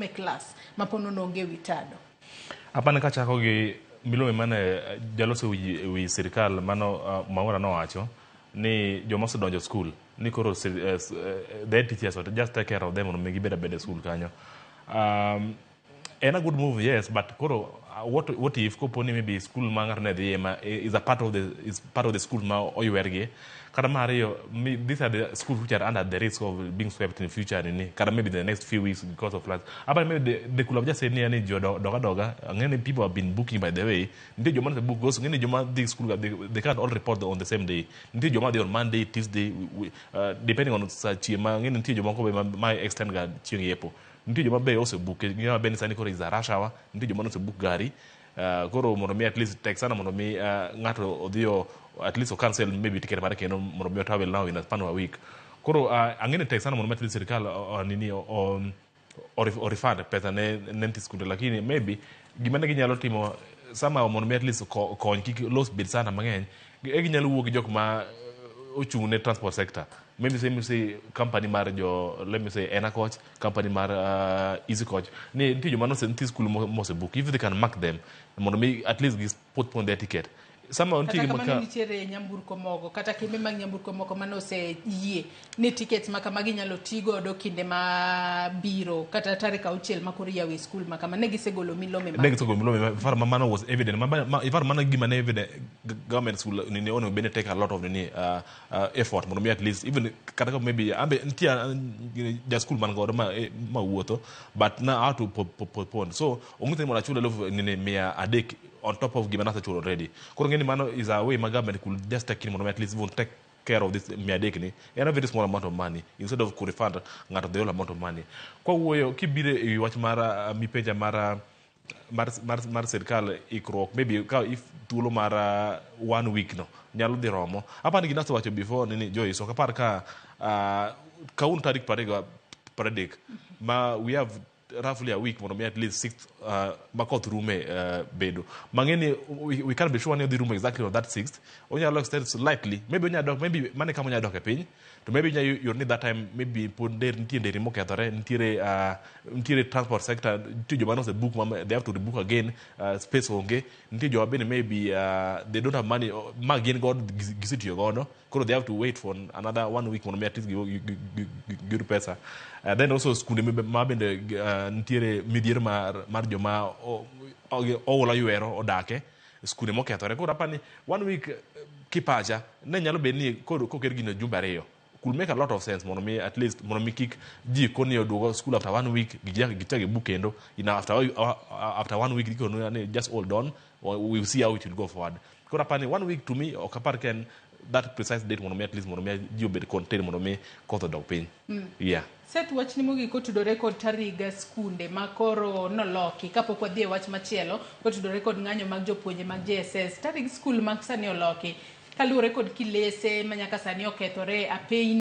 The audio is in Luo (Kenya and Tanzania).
me class mapono nonge witado. Apane ka chako gi milome mane jaloso wi sirkal mano Maura no wacho ni joma osedonjo school ni koro the teachers would just take care of them and make it better school kanyo. And a good move, yes, but koro what if koponi maybe school mangar ne is a part of the school ma oywergi kada mariyo these are the schools which are under the risk of being swept in the future ni kada maybe the next few weeks because of floods. But maybe they could have just said ni jo doga ngene people have been booking by the way nti joma the book goes ngene joma the school they can't all report on the same day nti joma they on Monday Tuesday depending on chiema ngene nti joma ko my extend ga chieng yepo nti joma be also book ngina ben sani koro is a rush hour nti joma no book gari koro mondo mi at least take sana mondo mi ngato odhio at least cancel maybe ticket mara kendo mondo mi travel now in a span of a week koro angene take sana mondo mi at least sirkal nini o refund pesa ne nenti skunde lakini maybe gimana ginyalo timo sama mondo mi at least kony kik los bid sana mangeny ginyalo wuok gi jok ma ochung ne transport sector maybe say company mar let me say Enacoach company mar Easy Coach ni nti joma no senti school mose book if they can mark them mondo mi at least put on their ticket sama onti gi maka nitiere nyamburko moko kata kembe mag nyamburko moko manose yie ni tickets maka magi nyalo tigo do kinde ma biro kata tarik auchiel makori yawe school maka manegi segolo milome far mama was evident ifar mana gi mane evident government school ni ono bene take a lot of the effort mondo mi at least even kata maybe ambe ntia the school man go ma wuoto but now how to postpone so ongute mo la chule love ni mia adek on top of given us a already. Korongeni mano is a way my government could just take in at least won't take care of this miadekni and a very small amount of money instead of could refund the whole amount of money. Kwa uyo kibire watch mara mi peja mara mar sirkal ikrok maybe if tulo mara 1 week no nyalo di romo apa ni ginaso wacho before nini joy so kapar ka kaun tarik paredik ma we have roughly a week mono at least 6 makot room bedo mangeni we can't be sure any of the room exactly on that 6th onya look slightly maybe onya dok maybe mane kama onya dok e piny to maybe you need that time maybe ponder ntiende rimo kethore ntiere transport sector nti joma no se book they have to rebook again space onge nti joma bene maybe they don't have money again god gisitio godo koro they have to wait for another 1 week mono at least give pesa then also school ma bende ntiere midhier mar joma ola yuero odake school mo kethore koro apani 1 week kipacha ne nyalo be ni koro koker gino jumbe ariyo could make a lot of sense mono mi at least mono mi kik ji koni odugo school after 1 week gitage book endo after 1 week dikono just hold on we'll see how it will go forward koro apani 1 week to me okapar ken that precise date mono mi at least mono mi ji obed contain mono mi kotho dog piny yeah set wach ni mogi kotudore kod tariga skunde makoro noloki kapok wadhi e wach machielo kotudore kod ng'anyo mag jopuonje mag JSS tarig skul mag sani oloki kaluwore kod kilese manyaka sani okethore a piny